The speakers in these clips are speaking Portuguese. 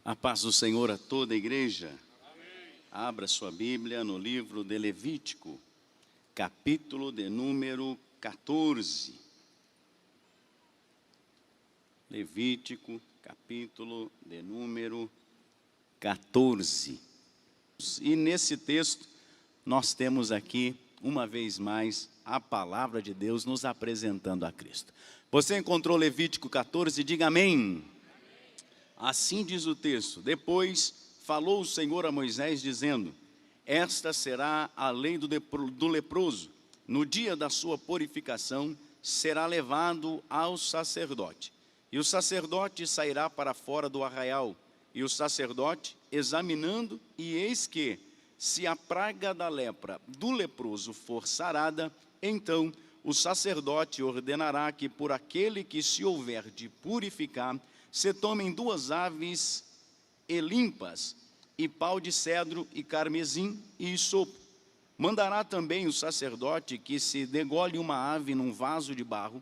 A paz do Senhor a toda a igreja. Amém. Abra sua Bíblia no livro de Levítico, capítulo de número 14. Levítico, capítulo de número 14. E nesse texto, nós temos aqui, uma vez mais, a palavra de Deus nos apresentando a Cristo. Você encontrou Levítico 14? Diga amém. Assim diz o texto: depois falou o Senhor a Moisés, dizendo: esta será a lei do leproso. No dia da sua purificação, será levado ao sacerdote. E o sacerdote sairá para fora do arraial. E o sacerdote, examinando, e eis que, se a praga da lepra do leproso for sarada, então o sacerdote ordenará que por aquele que se houver de purificar, se tomem 2 aves limpas, e pau de cedro, e carmesim, e isopo. Mandará também o sacerdote que se degole uma ave num vaso de barro,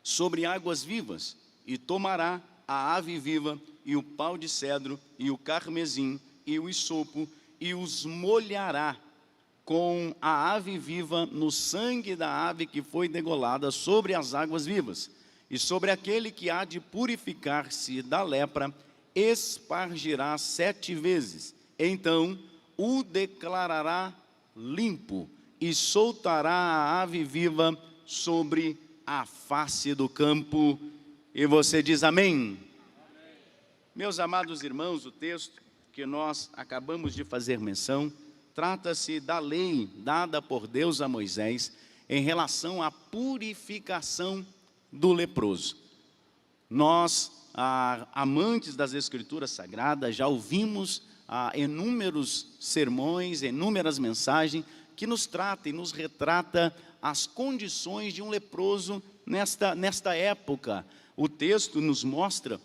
sobre águas vivas, e tomará a ave viva, e o pau de cedro, e o carmesim, e o isopo, e os molhará com a ave viva no sangue da ave que foi degolada sobre as águas vivas. E sobre aquele que há de purificar-se da lepra, espargirá 7 vezes. Então o declarará limpo, e soltará a ave viva sobre a face do campo. E você diz amém? Amém. Meus amados irmãos, o texto que nós acabamos de fazer menção, trata-se da lei dada por Deus a Moisés em relação à purificação do leproso. Nós, amantes das Escrituras Sagradas, já ouvimos inúmeros sermões, inúmeras mensagens que nos trata e nos retrata as condições de um leproso nesta época. O texto nos mostra,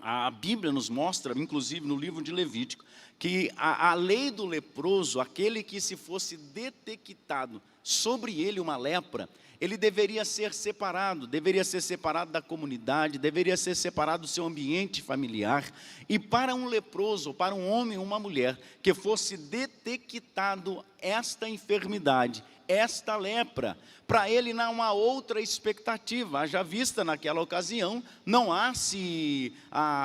a Bíblia nos mostra, inclusive no livro de Levítico, que a lei do leproso, aquele que se fosse detectado sobre ele uma lepra, ele deveria ser separado da comunidade, deveria ser separado do seu ambiente familiar. E para um leproso, para um homem ou uma mulher, que fosse detectado esta enfermidade, esta lepra, para ele não há outra expectativa, haja vista naquela ocasião, não há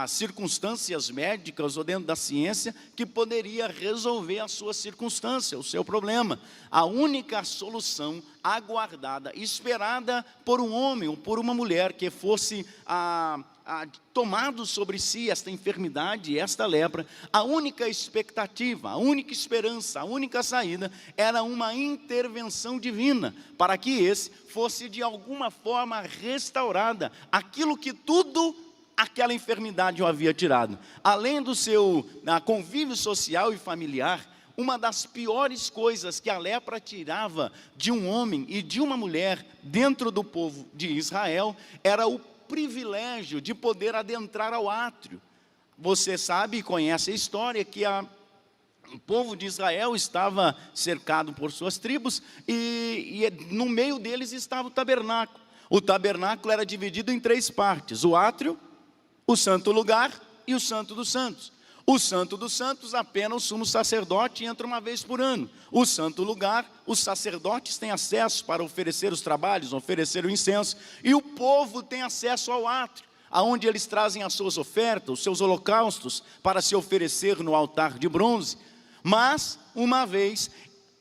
circunstâncias médicas ou dentro da ciência que poderia resolver a sua circunstância, o seu problema. A única solução aguardada, esperada por um homem ou por uma mulher que fosse tomado sobre si esta enfermidade, esta lepra, a única expectativa, a única esperança, a única saída era uma intervenção divina, para que esse fosse de alguma forma restaurada, aquilo que tudo aquela enfermidade o havia tirado. Além do seu convívio social e familiar, uma das piores coisas que a lepra tirava de um homem e de uma mulher dentro do povo de Israel era o privilégio de poder adentrar ao átrio. Você sabe e conhece a história que o povo de Israel estava cercado por suas tribos e no meio deles estava o tabernáculo. O tabernáculo era dividido em 3 partes: o átrio, o santo lugar e o santo dos santos. O santo dos santos, apenas o sumo sacerdote entra uma vez por ano. O santo lugar, os sacerdotes têm acesso para oferecer os trabalhos, oferecer o incenso. E o povo tem acesso ao átrio, aonde eles trazem as suas ofertas, os seus holocaustos, para se oferecer no altar de bronze. Mas, uma vez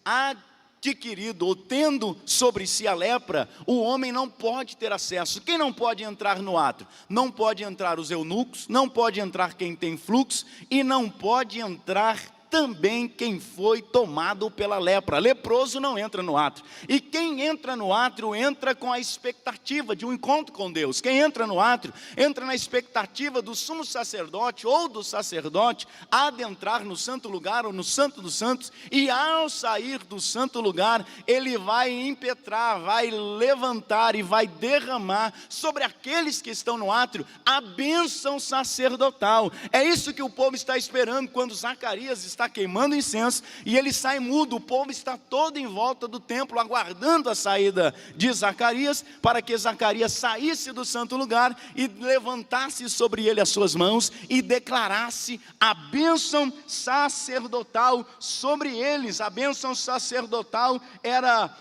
adquirido ou tendo sobre si a lepra, o homem não pode ter acesso. Quem não pode entrar no átrio? Não pode entrar os eunucos, não pode entrar quem tem fluxo, e não pode entrar também quem foi tomado pela lepra. Leproso não entra no átrio. E quem entra no átrio entra com a expectativa de um encontro com Deus. Quem entra no átrio entra na expectativa do sumo sacerdote ou do sacerdote adentrar no santo lugar ou no santo dos santos, e ao sair do santo lugar ele vai impetrar, vai levantar e vai derramar sobre aqueles que estão no átrio a bênção sacerdotal. É isso que o povo está esperando quando Zacarias está está queimando incenso e ele sai mudo. O povo está todo em volta do templo, aguardando a saída de Zacarias, para que Zacarias saísse do santo lugar e levantasse sobre ele as suas mãos e declarasse a bênção sacerdotal sobre eles. A bênção sacerdotal era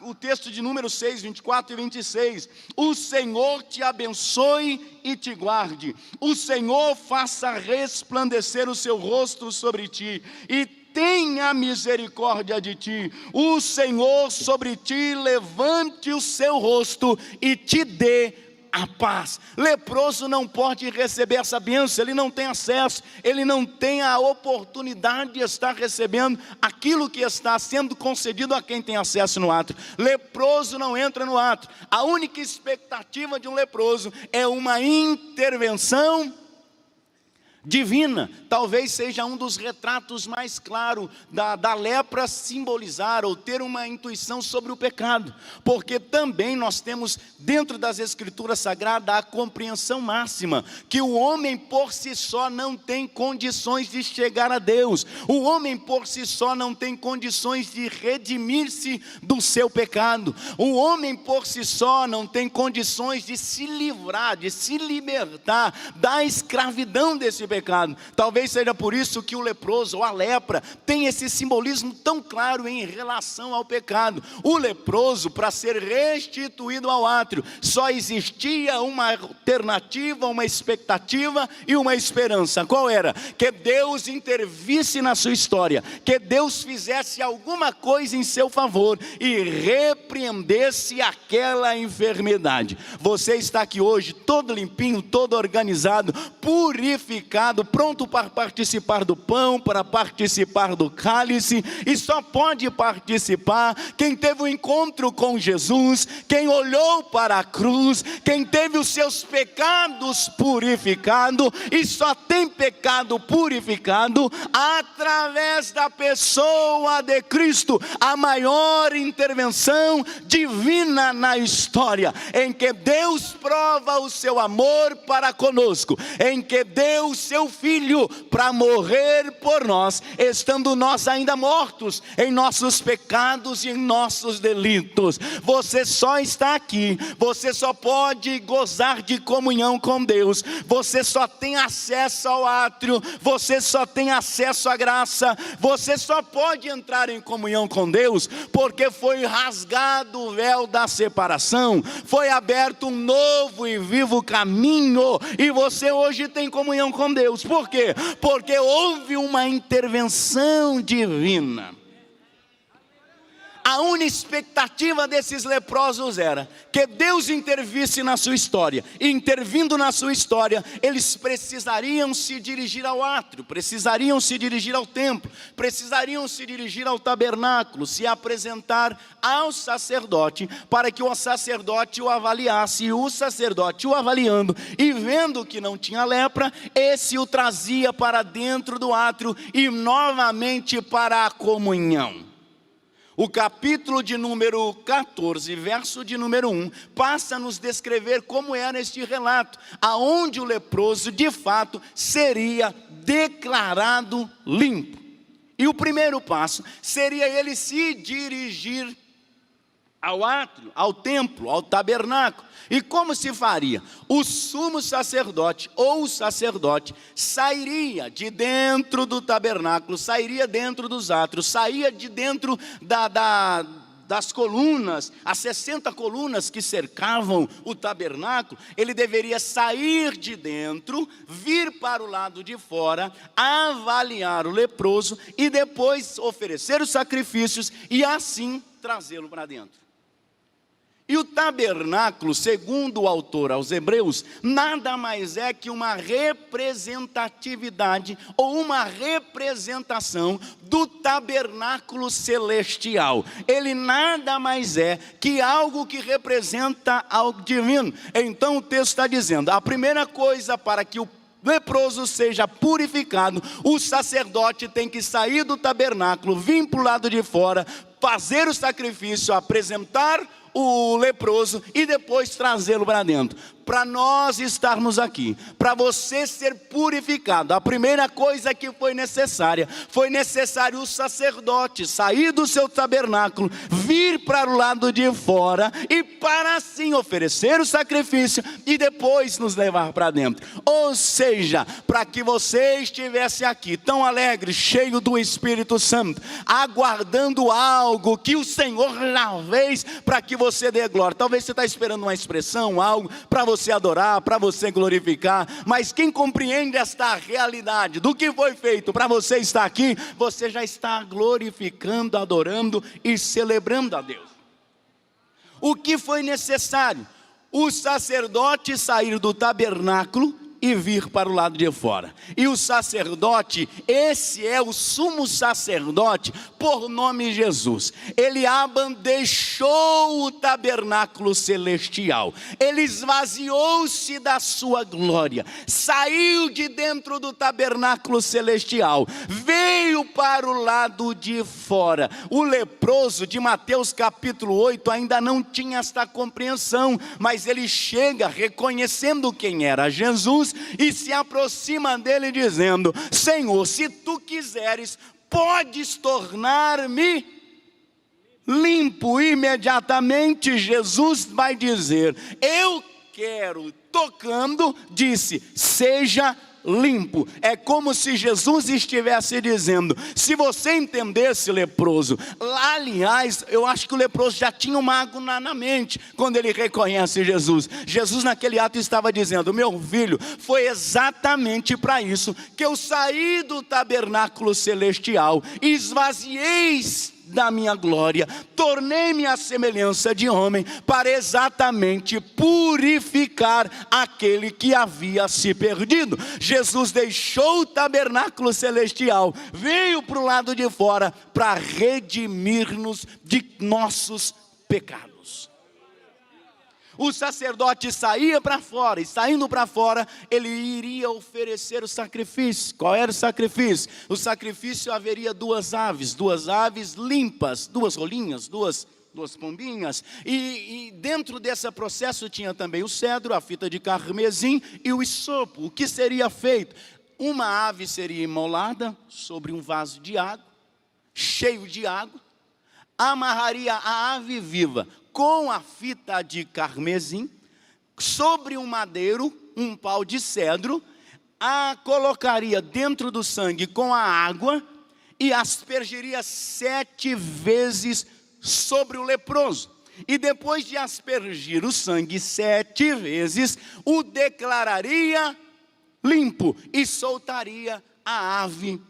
o texto de Números 6, 24 e 26. O Senhor te abençoe e te guarde. O Senhor faça resplandecer o seu rosto sobre ti e tenha misericórdia de ti. O Senhor sobre ti levante o seu rosto e te dê a paz. Leproso não pode receber essa bênção, ele não tem acesso, ele não tem a oportunidade de estar recebendo aquilo que está sendo concedido a quem tem acesso no átrio. Leproso não entra no átrio. A única expectativa de um leproso é uma intervenção divina. Talvez seja um dos retratos mais claros da lepra, simbolizar ou ter uma intuição sobre o pecado, porque também nós temos dentro das escrituras sagradas a compreensão máxima, que o homem por si só não tem condições de chegar a Deus, o homem por si só não tem condições de redimir-se do seu pecado, o homem por si só não tem condições de se livrar, de se libertar da escravidão desse pecado. Talvez seja por isso que o leproso, ou a lepra, tem esse simbolismo tão claro em relação ao pecado. O leproso, para ser restituído ao átrio, só existia uma alternativa, uma expectativa e uma esperança. Qual era? Que Deus intervisse na sua história, que Deus fizesse alguma coisa em seu favor e repreendesse aquela enfermidade. Você está aqui hoje todo limpinho, todo organizado, purificado, pronto para participar do pão, para participar do cálice, e só pode participar quem teve um encontro com Jesus, quem olhou para a cruz, quem teve os seus pecados purificados, e só tem pecado purificado através da pessoa de Cristo, a maior intervenção divina na história, em que Deus prova o seu amor para conosco, em que deu o seu Filho para morrer por nós, estando nós ainda mortos em nossos pecados e em nossos delitos. Você só está aqui, você só pode gozar de comunhão com Deus, você só tem acesso ao átrio, você só tem acesso à graça, você só pode entrar em comunhão com Deus, porque foi rasgado o véu da separação, foi aberto um novo e vivo caminho, e você hoje tem comunhão com Deus. Por quê? Porque houve uma intervenção divina. A única expectativa desses leprosos era que Deus intervisse na sua história. E intervindo na sua história, eles precisariam se dirigir ao átrio, precisariam se dirigir ao templo, precisariam se dirigir ao tabernáculo, se apresentar ao sacerdote, para que o sacerdote o avaliasse. E o sacerdote o avaliando e vendo que não tinha lepra, esse o trazia para dentro do átrio e novamente para a comunhão. O capítulo de número 14, verso de número 1, passa a nos descrever como era este relato, aonde o leproso, de fato, seria declarado limpo. E o primeiro passo seria ele se dirigir ao átrio, ao templo, ao tabernáculo. E como se faria? O sumo sacerdote ou o sacerdote sairia de dentro do tabernáculo, sairia dentro dos átrios, saía de dentro das colunas, as 60 colunas que cercavam o tabernáculo. Ele deveria sair de dentro, vir para o lado de fora, avaliar o leproso e depois oferecer os sacrifícios e assim trazê-lo para dentro. E o tabernáculo, segundo o autor aos Hebreus, nada mais é que uma representatividade ou uma representação do tabernáculo celestial. Ele nada mais é que algo que representa algo divino. Então o texto está dizendo, a primeira coisa para que o leproso seja purificado, o sacerdote tem que sair do tabernáculo, vir para o lado de fora, fazer o sacrifício, apresentar o leproso e depois trazê-lo para dentro. para nós estarmos aqui, para você ser purificado, a primeira coisa que foi necessário o sacerdote sair do seu tabernáculo, vir para o lado de fora e para assim oferecer o sacrifício e depois nos levar para dentro. Ou seja, para que você estivesse aqui tão alegre, cheio do Espírito Santo, aguardando algo que o Senhor já fez para que você dê glória. Talvez você está esperando uma expressão, algo para você adorar, para você glorificar, mas quem compreende esta realidade do que foi feito para você estar aqui, você já está glorificando, adorando e celebrando a Deus. O que foi necessário? O sacerdote sair do tabernáculo e vir para o lado de fora. E o sacerdote, esse é o sumo sacerdote, por nome Jesus. Eliabe deixou o tabernáculo celestial, ele esvaziou-se da sua glória, saiu de dentro do tabernáculo celestial, veio para o lado de fora. O leproso de Mateus capítulo 8 ainda não tinha esta compreensão, mas ele chega reconhecendo quem era Jesus e se aproxima dele dizendo: Senhor, se tu quiseres, podes tornar-me limpo. Imediatamente Jesus vai dizer: eu quero, tocando, disse: seja limpo. É como se Jesus estivesse dizendo: se você entendesse, leproso, lá, aliás, eu acho que o leproso já tinha uma água na mente, quando ele reconhece Jesus. Jesus naquele ato estava dizendo: meu filho, foi exatamente para isso que eu saí do tabernáculo celestial, esvaziei da minha glória, tornei-me à semelhança de homem, para exatamente purificar aquele que havia se perdido. Jesus deixou o tabernáculo celestial, veio para o lado de fora, para redimir-nos de nossos pecados. O sacerdote saía para fora, e saindo para fora, ele iria oferecer o sacrifício. Qual era o sacrifício? O sacrifício haveria duas aves limpas, duas rolinhas, duas pombinhas, e dentro desse processo tinha também o cedro, a fita de carmesim e o hisopo. O que seria feito? Uma ave seria imolada sobre um vaso de água, cheio de água, amarraria a ave viva com a fita de carmesim, sobre um madeiro, um pau de cedro, a colocaria dentro do sangue com a água e aspergiria 7 vezes sobre o leproso. E depois de aspergir o sangue 7 vezes, o declararia limpo e soltaria a ave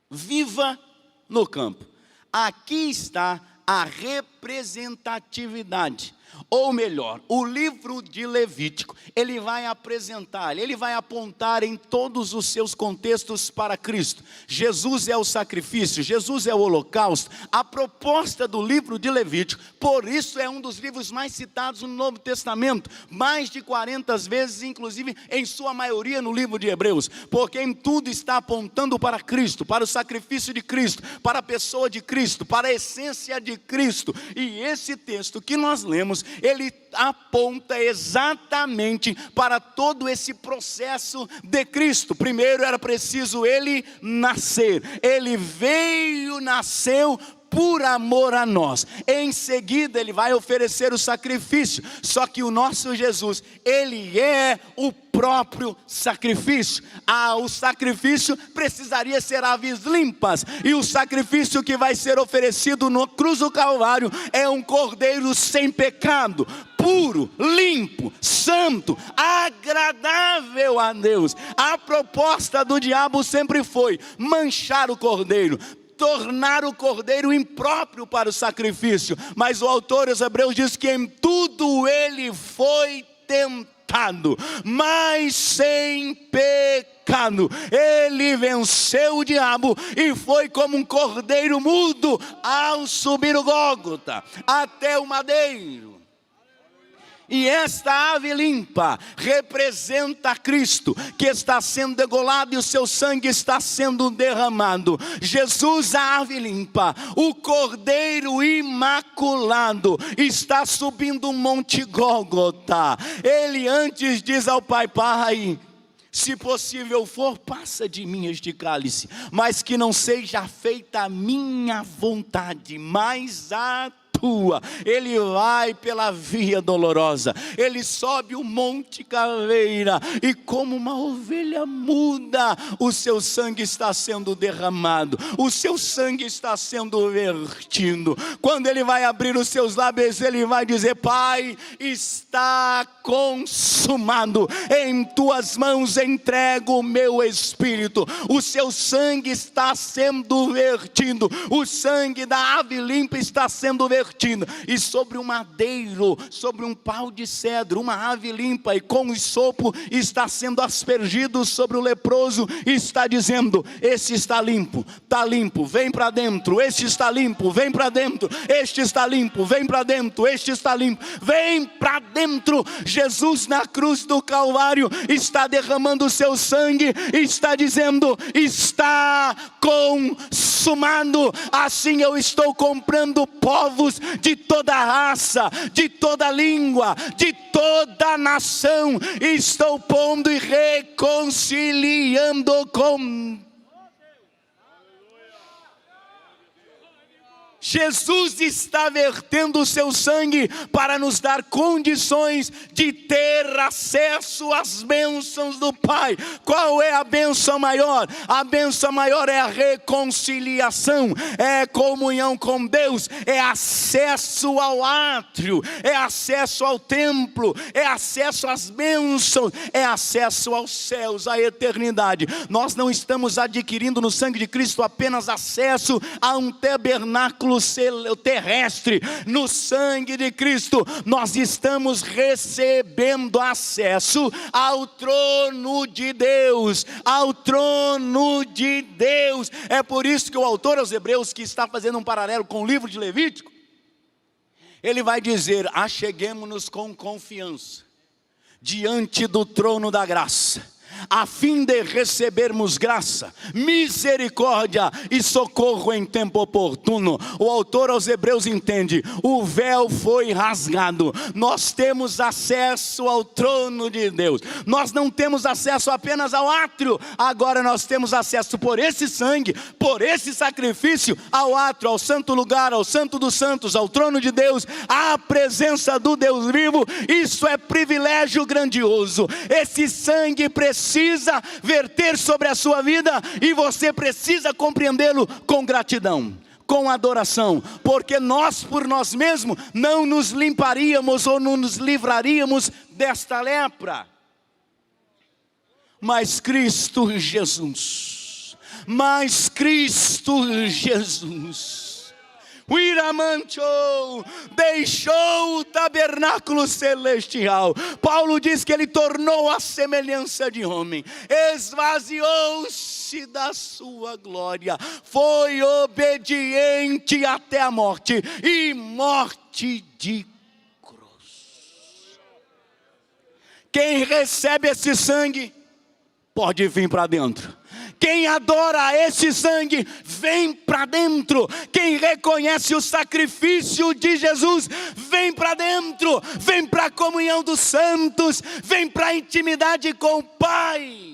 viva no campo. Aqui está a representatividade, ou melhor, o livro de Levítico, ele vai apresentar, ele vai apontar em todos os seus contextos para Cristo. Jesus é o sacrifício, Jesus é o holocausto. A proposta do livro de Levítico, por isso é um dos livros mais citados no Novo Testamento, mais de 40 vezes, inclusive em sua maioria no livro de Hebreus, porque em tudo está apontando para Cristo, para o sacrifício de Cristo, para a pessoa de Cristo, para a essência de Cristo. E esse texto que nós lemos, ele aponta exatamente para todo esse processo de Cristo. Primeiro era preciso ele nascer, ele veio, nasceu por amor a nós. Em seguida ele vai oferecer o sacrifício, só que o nosso Jesus, ele é o próprio sacrifício. O sacrifício precisaria ser aves limpas, e o sacrifício que vai ser oferecido no cruz do Calvário é um cordeiro sem pecado, puro, limpo, santo, agradável a Deus. A proposta do diabo sempre foi manchar o cordeiro, tornar o cordeiro impróprio para o sacrifício. Mas o autor aos Hebreus diz que em tudo ele foi tentado, mas sem pecado. Ele venceu o diabo e foi como um cordeiro mudo ao subir o Gólgota até o madeiro. E esta ave limpa representa Cristo, que está sendo degolado e o seu sangue está sendo derramado. Jesus, a ave limpa, o Cordeiro imaculado, está subindo o monte Gólgota. Ele antes diz ao Pai: Pai, se possível for, passa de mim este cálice, mas que não seja feita a minha vontade, mas a tua. Ele vai pela via dolorosa, ele sobe o monte Caveira, e como uma ovelha muda, o seu sangue está sendo derramado, o seu sangue está sendo vertido. Quando ele vai abrir os seus lábios, ele vai dizer: Pai, está consumado, em tuas mãos entrego o meu espírito. O seu sangue está sendo vertido, o sangue da ave limpa está sendo vertido, e sobre um madeiro, sobre um pau de cedro, uma ave limpa e com hisopo está sendo aspergido sobre o leproso, e está dizendo: este está limpo, vem para dentro. Este está limpo, vem para dentro. Este está limpo, vem para dentro. Este está limpo, vem para dentro. Jesus na cruz do Calvário está derramando o seu sangue e está dizendo: está consumado. Assim eu estou comprando povos de toda raça, de toda língua, de toda nação, e estou pondo e reconciliando com Jesus. Está vertendo o seu sangue para nos dar condições de ter acesso às bênçãos do Pai. Qual é a bênção maior? A bênção maior é a reconciliação, é comunhão com Deus, é acesso ao átrio, é acesso ao templo, é acesso às bênçãos, é acesso aos céus, à eternidade. Nós não estamos adquirindo no sangue de Cristo apenas acesso a um tabernáculo terrestre. No sangue de Cristo nós estamos recebendo acesso ao trono de Deus, ao trono de Deus. É por isso que o autor aos Hebreus, que está fazendo um paralelo com o livro de Levítico, ele vai dizer: acheguemo-nos com confiança diante do trono da graça, a fim de recebermos graça, misericórdia e socorro em tempo oportuno. O autor aos Hebreus entende: o véu foi rasgado, nós temos acesso ao trono de Deus. Nós não temos acesso apenas ao átrio, agora nós temos acesso por esse sangue, por esse sacrifício, ao átrio, ao santo lugar, ao santo dos santos, ao trono de Deus, à presença do Deus vivo. Isso é privilégio grandioso. Esse sangue precisa verter sobre a sua vida, e você precisa compreendê-lo com gratidão, com adoração, porque nós por nós mesmos não nos limparíamos ou não nos livraríamos desta lepra. Mas Cristo Jesus, o Iramancho deixou o tabernáculo celestial. Paulo diz que ele tornou a semelhança de homem, esvaziou-se da sua glória, foi obediente até a morte, e morte de cruz. Quem recebe esse sangue pode vir para dentro. Quem adora esse sangue, vem para dentro. Quem reconhece o sacrifício de Jesus, vem para dentro. Vem para a comunhão dos santos, vem para a intimidade com o Pai.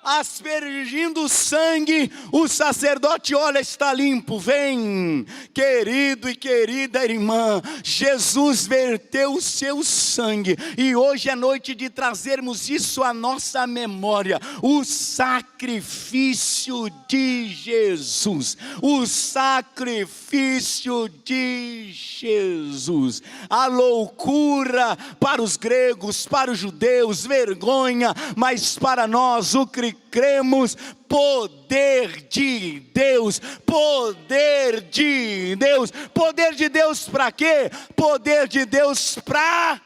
Aspergindo sangue, o sacerdote olha: está limpo, vem. Querido e querida irmã, Jesus verteu o seu sangue, e hoje é noite de trazermos isso à nossa memória. O sacrifício de Jesus, o sacrifício de Jesus. A loucura para os gregos, para os judeus, vergonha, mas para nós, o cremos, poder de Deus, poder de Deus. Poder de Deus para quê? Poder de Deus para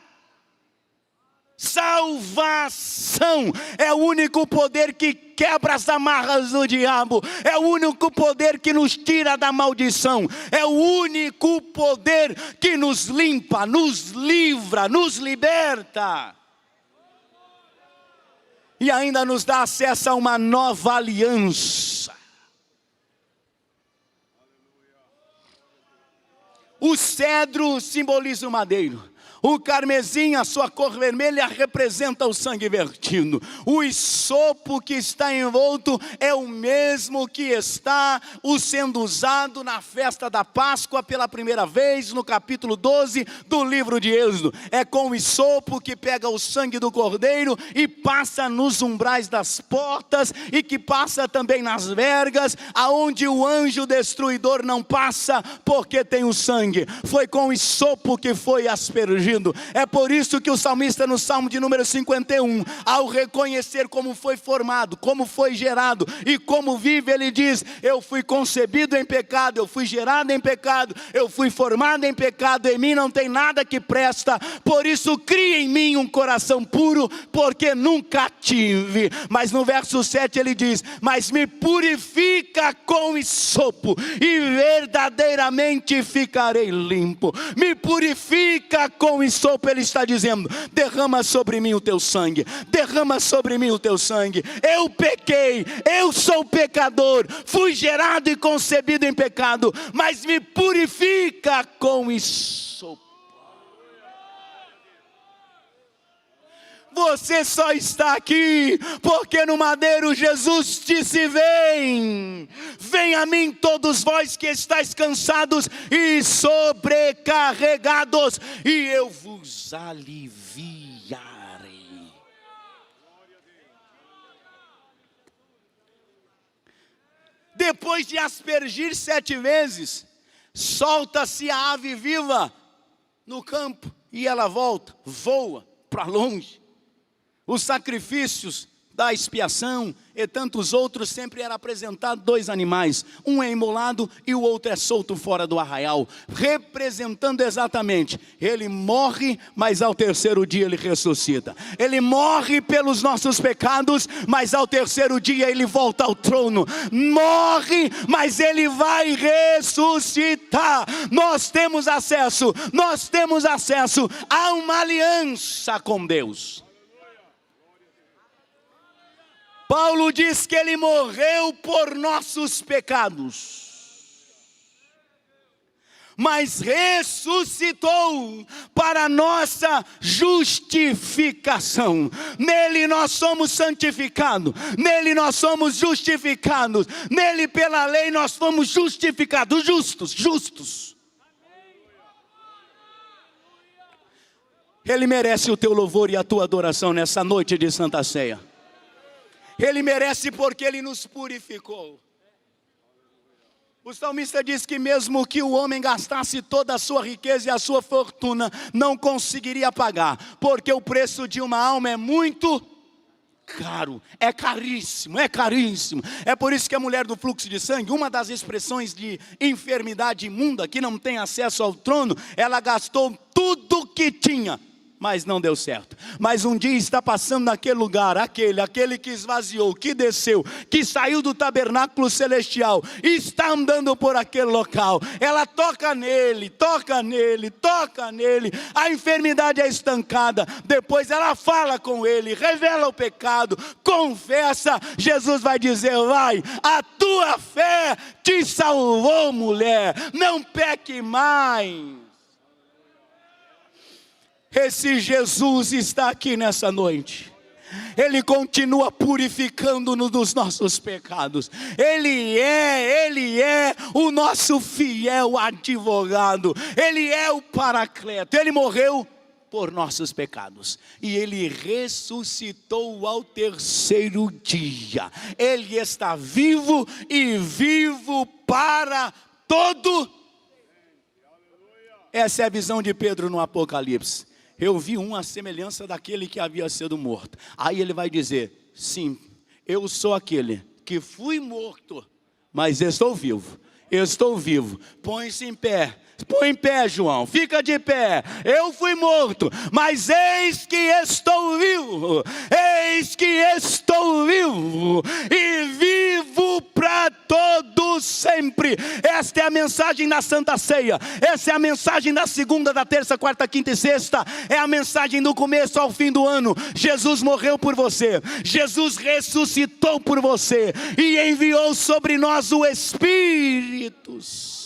salvação. É o único poder que quebra as amarras do diabo. É o único poder que nos tira da maldição. É o único poder que nos limpa, nos livra, nos liberta. E ainda nos dá acesso a uma nova aliança. O cedro simboliza o madeiro. O carmesim, a sua cor vermelha, representa o sangue vertido. O hisopo que está envolto é o mesmo que está sendo usado na festa da Páscoa pela primeira vez, no capítulo 12 do livro de Êxodo. É com o hisopo que pega o sangue do cordeiro e passa nos umbrais das portas, e que passa também nas vergas, aonde o anjo destruidor não passa, porque tem o sangue. Foi com o hisopo que foi aspergido. É por isso que o salmista, no Salmo de número 51, ao reconhecer como foi formado, como foi gerado e como vive, ele diz: eu fui concebido em pecado, eu fui gerado em pecado, eu fui formado em pecado, em mim não tem nada que presta, por isso cria em mim um coração puro, porque nunca tive. Mas no verso 7 ele diz: mas me purifica com hisopo, e verdadeiramente ficarei limpo. Me purifica com hisopo, ele está dizendo: derrama sobre mim o teu sangue, derrama sobre mim o teu sangue. Eu pequei, eu sou pecador, fui gerado e concebido em pecado, mas me purifica com hisopo. Você só está aqui porque no madeiro Jesus disse: vem, vem a mim todos vós que estáis cansados e sobrecarregados, e eu vos aliviarei. Depois de aspergir 7 vezes, solta-se a ave viva no campo, e ela volta, voa para longe. Os sacrifícios da expiação e tantos outros, sempre era apresentado 2 animais. Um é imolado e o outro é solto fora do arraial. Representando exatamente, ele morre, mas ao terceiro dia ele ressuscita. Ele morre pelos nossos pecados, mas ao terceiro dia ele volta ao trono. Morre, mas ele vai ressuscitar. Nós temos acesso a uma aliança com Deus. Paulo diz que ele morreu por nossos pecados, mas ressuscitou para nossa justificação. Nele nós somos santificados, nele nós somos justificados, nele pela lei nós fomos justificados, justos. Ele merece o teu louvor e a tua adoração nessa noite de Santa Ceia. Ele merece porque ele nos purificou. O salmista diz que mesmo que o homem gastasse toda a sua riqueza e a sua fortuna, não conseguiria pagar, porque o preço de uma alma é muito caro, é caríssimo. É por isso que a mulher do fluxo de sangue, uma das expressões de enfermidade imunda, que não tem acesso ao trono, ela gastou tudo que tinha, mas não deu certo. Mas um dia está passando naquele lugar, aquele que esvaziou, que desceu, que saiu do tabernáculo celestial, e está andando por aquele local. Ela toca nele, a enfermidade é estancada. Depois ela fala com ele, revela o pecado, confessa. Jesus vai dizer: vai, a tua fé te salvou, mulher, não peque mais. Esse Jesus está aqui nessa noite. Ele continua purificando-nos dos nossos pecados. Ele é o nosso fiel advogado. Ele é o Paracleto. Ele morreu por nossos pecados, e ele ressuscitou ao terceiro dia. Ele está vivo e vivo para todo. Essa é a visão de Pedro no Apocalipse. Eu vi a semelhança daquele que havia sido morto. Aí ele vai dizer: sim, eu sou aquele que fui morto, mas estou vivo. eu estou vivo. Põe-se em pé. Põe em pé, João, fica de pé. Eu fui morto, mas eis que estou vivo. Eis que estou vivo. E vivo para todo sempre. Esta é a mensagem da Santa Ceia. Essa é a mensagem da segunda, da terça, quarta, quinta e sexta. É a mensagem do começo ao fim do ano. Jesus morreu por você. Jesus ressuscitou por você. E enviou sobre nós o Espírito Santo.